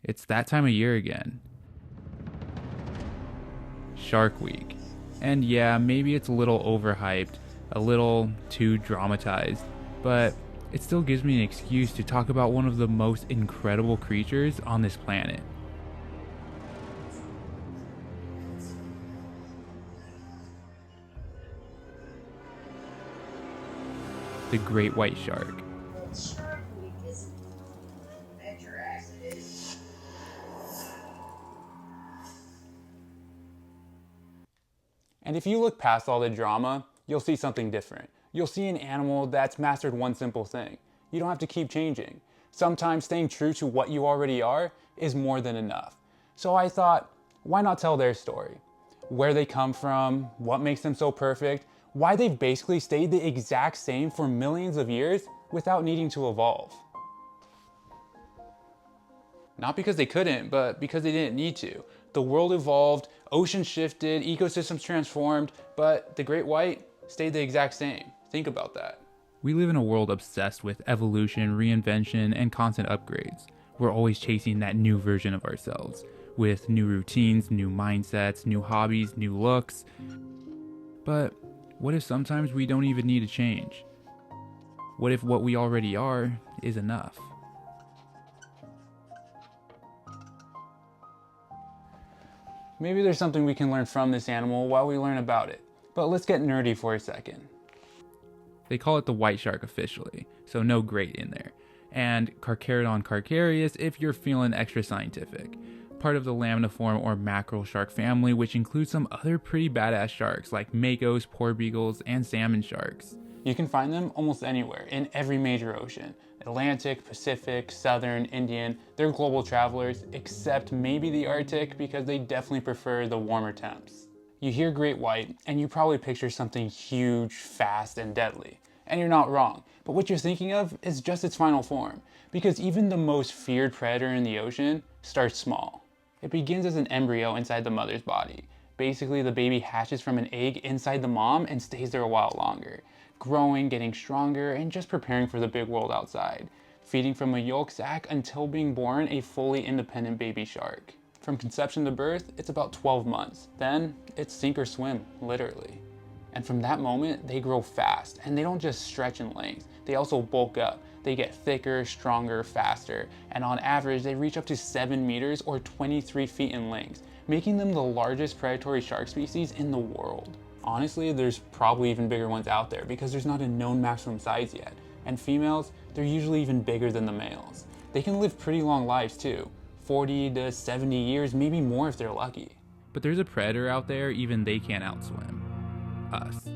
It's that time of year again. Shark Week. And yeah, maybe it's a little overhyped, a little too dramatized, but it still gives me an excuse to talk about one of the most incredible creatures on this planet. The great white shark. Shark Week is bet your ass it is. And if you look past all the drama, you'll see something different. You'll see an animal that's mastered one simple thing. You don't have to keep changing. Sometimes staying true to what you already are is more than enough. So I thought, why not tell their story? Where they come from, what makes them so perfect, why they've basically stayed the exact same for millions of years without needing to evolve. Not because they couldn't, but because they didn't need to. The world evolved, oceans shifted, ecosystems transformed, but the great white stayed the exact same. Think about that. We live in a world obsessed with evolution, reinvention, and constant upgrades. We're always chasing that new version of ourselves, with new routines, new mindsets, new hobbies, new looks. But what if sometimes we don't even need to change? What if what we already are is enough? Maybe there's something we can learn from this animal while we learn about it. But let's get nerdy for a second. They call it the white shark officially, so no great in there. And Carcharodon carcharias if you're feeling extra scientific. Part of the lamniform or mackerel shark family, which includes some other pretty badass sharks like makos, porbeagles, and salmon sharks. You can find them almost anywhere, in every major ocean. Atlantic, Pacific, Southern, Indian, they're global travelers, except maybe the Arctic because they definitely prefer the warmer temps. You hear great white, and you probably picture something huge, fast, and deadly. And you're not wrong, but what you're thinking of is just its final form, because even the most feared predator in the ocean starts small. It begins as an embryo inside the mother's body. Basically, the baby hatches from an egg inside the mom and stays there a while longer, growing, getting stronger, and just preparing for the big world outside, feeding from a yolk sac until being born a fully independent baby shark. From conception to birth, it's about 12 months. Then, it's sink or swim, literally. And from that moment, they grow fast, and they don't just stretch in length, they also bulk up. They get thicker, stronger, faster, and on average, they reach up to 7 meters or 23 feet in length, making them the largest predatory shark species in the world. Honestly, there's probably even bigger ones out there because there's not a known maximum size yet. And females, they're usually even bigger than the males. They can live pretty long lives too, 40 to 70 years, maybe more if they're lucky. But there's a predator out there even they can't outswim. Us.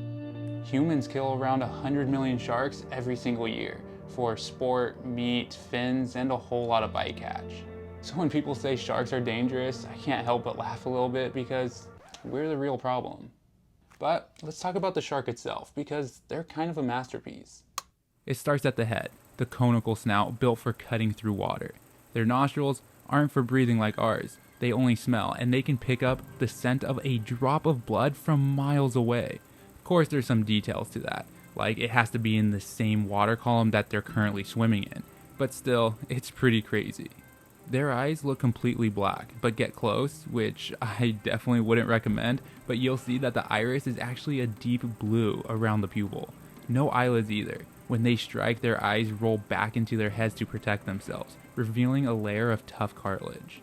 Humans kill around 100 million sharks every single year for sport, meat, fins, and a whole lot of bycatch. So when people say sharks are dangerous, I can't help but laugh a little bit because we're the real problem. But let's talk about the shark itself, because they're kind of a masterpiece. It starts at the head, the conical snout built for cutting through water. Their nostrils aren't for breathing like ours. They only smell, and they can pick up the scent of a drop of blood from miles away. Of course, there's some details to that, like it has to be in the same water column that they're currently swimming in. But still, it's pretty crazy. Their eyes look completely black, but get close, which I definitely wouldn't recommend, but you'll see that the iris is actually a deep blue around the pupil. No eyelids either. When they strike, their eyes roll back into their heads to protect themselves, revealing a layer of tough cartilage.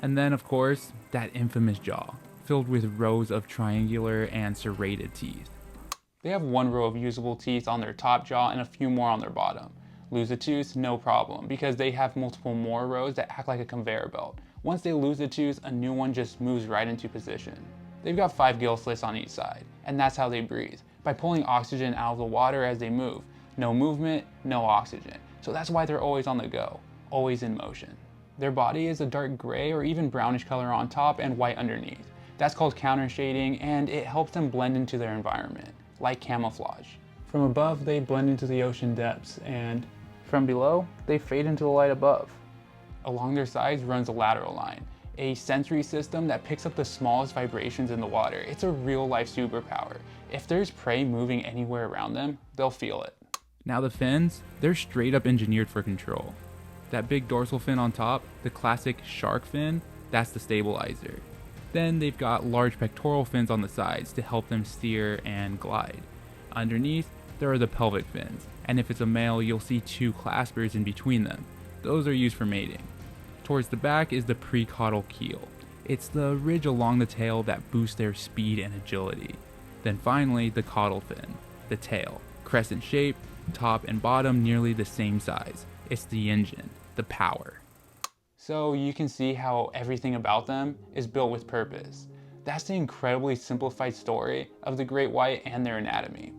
And then, of course, that infamous jaw, filled with rows of triangular and serrated teeth. They have one row of usable teeth on their top jaw and a few more on their bottom. Lose a tooth, no problem, because they have multiple more rows that act like a conveyor belt. Once they lose a tooth, a new one just moves right into position. They've got 5 gill slits on each side, and that's how they breathe, by pulling oxygen out of the water as they move. No movement, no oxygen. So that's why they're always on the go, always in motion. Their body is a dark gray or even brownish color on top and white underneath. That's called countershading, and it helps them blend into their environment, like camouflage. From above, they blend into the ocean depths, and from below, they fade into the light above. Along their sides runs a lateral line, a sensory system that picks up the smallest vibrations in the water. It's a real-life superpower. If there's prey moving anywhere around them, they'll feel it. Now the fins, they're straight up engineered for control. That big dorsal fin on top, the classic shark fin, that's the stabilizer. Then they've got large pectoral fins on the sides to help them steer and glide. Underneath, there are the pelvic fins, and if it's a male, you'll see 2 claspers in between them. Those are used for mating. Towards the back is the precaudal keel. It's the ridge along the tail that boosts their speed and agility. Then finally, the caudal fin, the tail, crescent shape, top and bottom nearly the same size. It's the engine, the power. So you can see how everything about them is built with purpose. That's the incredibly simplified story of the great white and their anatomy.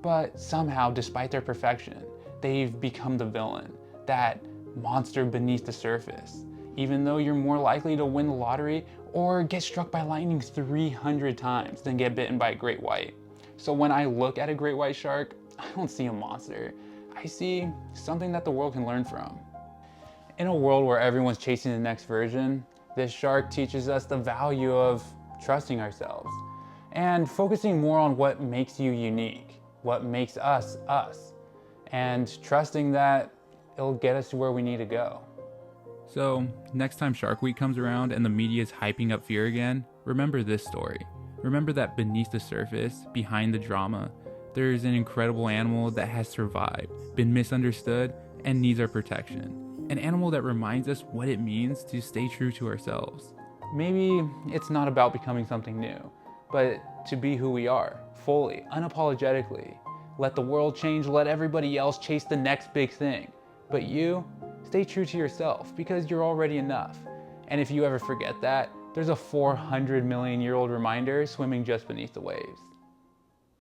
But somehow, despite their perfection, they've become the villain, that monster beneath the surface, even though you're more likely to win the lottery or get struck by lightning 300 times than get bitten by a great white. So when I look at a great white shark, I don't see a monster. I see something that the world can learn from. In a world where everyone's chasing the next version, this shark teaches us the value of trusting ourselves and focusing more on what makes you unique, what makes us us, and trusting that it'll get us to where we need to go. So, next time Shark Week comes around and the media's hyping up fear again, remember this story. Remember that beneath the surface, behind the drama, there's an incredible animal that has survived, been misunderstood, and needs our protection. An animal that reminds us what it means to stay true to ourselves. Maybe it's not about becoming something new, but to be who we are, fully, unapologetically. Let the world change, let everybody else chase the next big thing. But you, stay true to yourself because you're already enough. And if you ever forget that, there's a 400 million year old reminder swimming just beneath the waves.